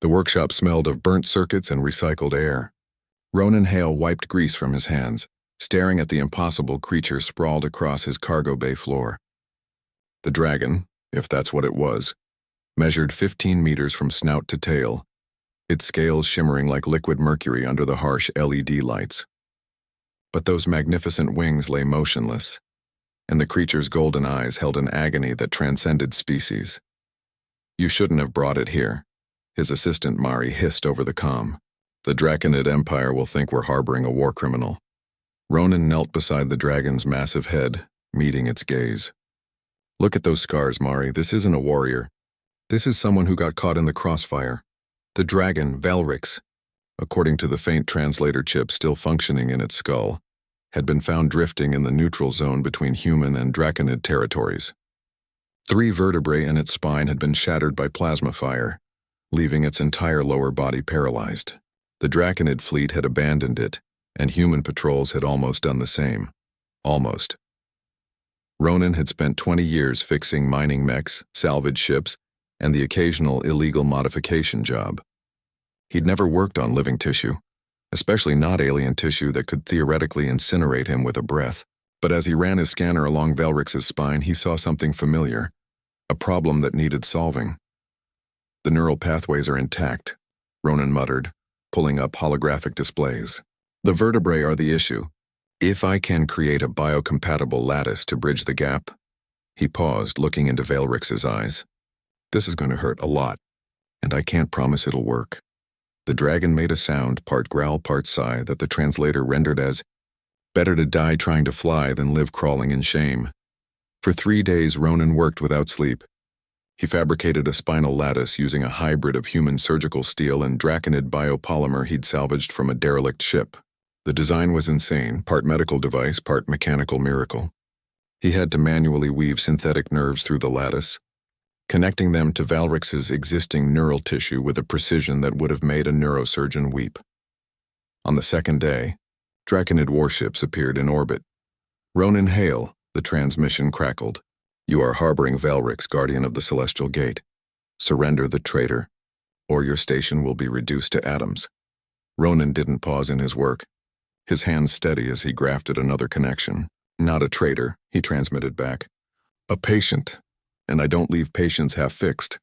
The workshop smelled of burnt circuits and recycled air. Ronan Hale wiped grease from his hands, staring at the impossible creature sprawled across his cargo bay floor. The dragon, if that's what it was, measured 15 meters from snout to tail, its scales shimmering like liquid mercury under the harsh LED lights. But those magnificent wings lay motionless, and the creature's golden eyes held an agony that transcended species. "You shouldn't have brought it here," his assistant Mari hissed over the comm. "The Draconid Empire will think we're harboring a war criminal." Ronan knelt beside the dragon's massive head, meeting its gaze. "Look at those scars, Mari. This isn't a warrior. This is someone who got caught in the crossfire. The dragon, Velryx, according to the faint translator chip still functioning in its skull, had been found drifting in the neutral zone between human and Draconid territories. 3 vertebrae in its spine had been shattered by plasma fire, leaving its entire lower body paralyzed. The Draconid fleet had abandoned it, and human patrols had almost done the same. Almost. Ronan had spent 20 years fixing mining mechs, salvage ships, and the occasional illegal modification job. He'd never worked on living tissue, especially not alien tissue that could theoretically incinerate him with a breath. But as he ran his scanner along Velryx's spine, he saw something familiar, a problem that needed solving. "The neural pathways are intact," Ronan muttered, pulling up holographic displays. "The vertebrae are the issue. If I can create a biocompatible lattice to bridge the gap." He paused, looking into Velryx's eyes. "This is going to hurt a lot, and I can't promise it'll work." The dragon made a sound, part growl, part sigh, that the translator rendered as, "Better to die trying to fly than live crawling in shame." For 3 days, Ronan worked without sleep. He fabricated a spinal lattice using a hybrid of human surgical steel and Draconid biopolymer he'd salvaged from a derelict ship. The design was insane, part medical device, part mechanical miracle. He had to manually weave synthetic nerves through the lattice, connecting them to Velryx's existing neural tissue with a precision that would have made a neurosurgeon weep. On the 2nd day, Draconid warships appeared in orbit. "Ronan Hale," the transmission crackled. "You are harboring Velryx, guardian of the Celestial Gate. Surrender the traitor, or your station will be reduced to atoms." Ronan didn't pause in his work, his hands steady as he grafted another connection. "Not a traitor," he transmitted back. "A patient, and I don't leave patients half-fixed."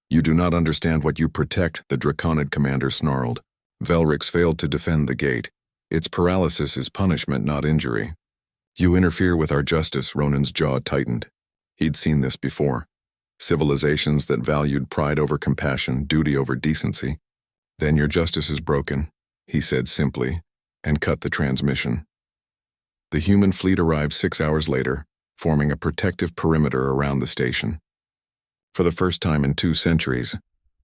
"You do not understand what you protect," the Draconid commander snarled. "Velryx failed to defend the gate. Its paralysis is punishment, not injury." "You interfere with our justice," Ronan's jaw tightened. He'd seen this before. Civilizations that valued pride over compassion, duty over decency. "Then your justice is broken," he said simply, and cut the transmission. The human fleet arrived 6 hours later, forming a protective perimeter around the station. For the first time in 2 centuries,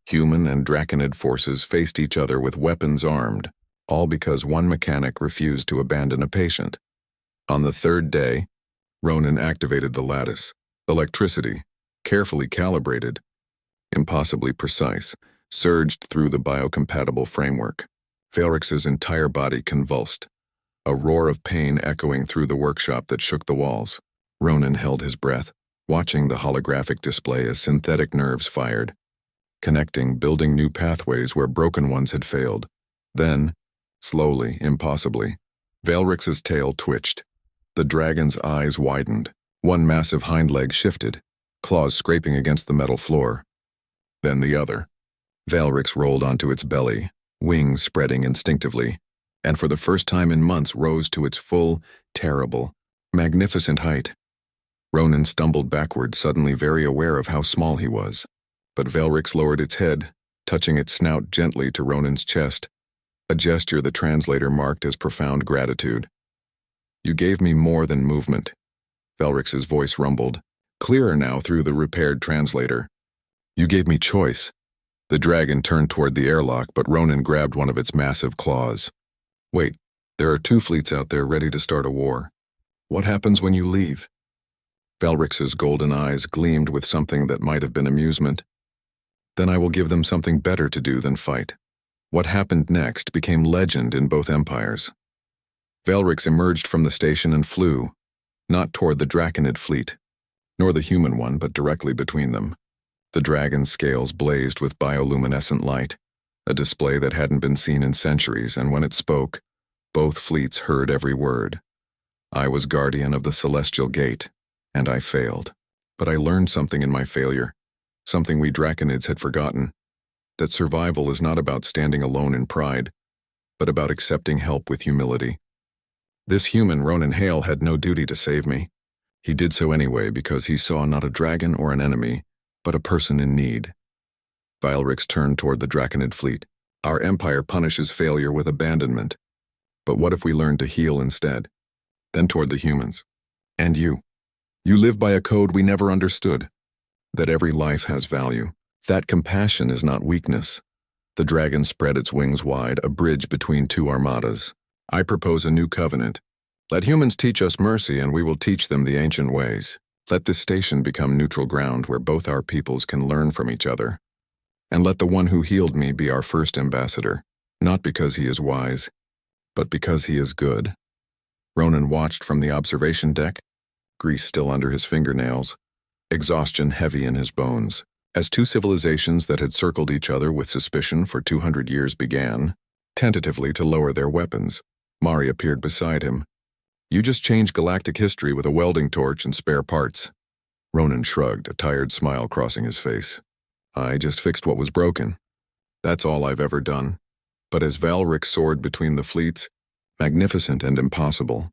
human and Draconid forces faced each other with weapons armed, all because one mechanic refused to abandon a patient. On the 3rd day, Ronan activated the lattice. Electricity, carefully calibrated, impossibly precise, surged through the biocompatible framework. Velryx's entire body convulsed, a roar of pain echoing through the workshop that shook the walls. Ronan held his breath, watching the holographic display as synthetic nerves fired, connecting, building new pathways where broken ones had failed. Then, slowly, impossibly, Velryx's tail twitched. The dragon's eyes widened. One massive hind leg shifted, claws scraping against the metal floor. Then the other. Velryx rolled onto its belly, wings spreading instinctively, and for the first time in months rose to its full, terrible, magnificent height. Ronan stumbled backward, suddenly very aware of how small he was. But Velryx lowered its head, touching its snout gently to Ronan's chest, a gesture the translator marked as profound gratitude. "You gave me more than movement." Velryx's voice rumbled, clearer now through the repaired translator. "You gave me choice." The dragon turned toward the airlock, but Ronan grabbed one of its massive claws. "Wait, there are 2 fleets out there ready to start a war. What happens when you leave?" Velryx's golden eyes gleamed with something that might have been amusement. "Then I will give them something better to do than fight." What happened next became legend in both empires. Velryx emerged from the station and flew, not toward the Draconid fleet, nor the human one, but directly between them. The dragon's scales blazed with bioluminescent light, a display that hadn't been seen in centuries, and when it spoke, both fleets heard every word. I was guardian of the celestial gate, and I failed. But I learned something in my failure, something we Draconids had forgotten, that survival is not about standing alone in pride, but about accepting help with humility. This human, Ronan Hale, had no duty to save me. He did so anyway because he saw not a dragon or an enemy, but a person in need. Vilrix turned toward the Draconid fleet. Our empire punishes failure with abandonment. But what if we learned to heal instead? Then toward the humans. And you. You live by a code we never understood. That every life has value. That compassion is not weakness. The dragon spread its wings wide, a bridge between two armadas. I propose a new covenant. Let humans teach us mercy, and we will teach them the ancient ways. Let this station become neutral ground where both our peoples can learn from each other. And let the one who healed me be our first ambassador, not because he is wise, but because he is good. Ronan watched from the observation deck, grease still under his fingernails, exhaustion heavy in his bones, as two civilizations that had circled each other with suspicion for 200 years began, tentatively to lower their weapons. Mari appeared beside him. You just changed galactic history with a welding torch and spare parts. Ronan shrugged, a tired smile crossing his face. I just fixed what was broken. That's all I've ever done. But as Vilrix soared between the fleets, magnificent and impossible,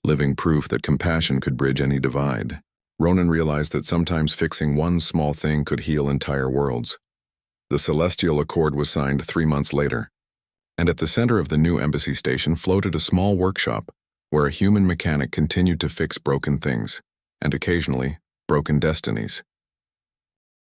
living proof that compassion could bridge any divide, Ronan realized that sometimes fixing one small thing could heal entire worlds. The Celestial Accord was signed 3 months later, and at the center of the new embassy station floated a small workshop where a human mechanic continued to fix broken things, and occasionally, broken destinies.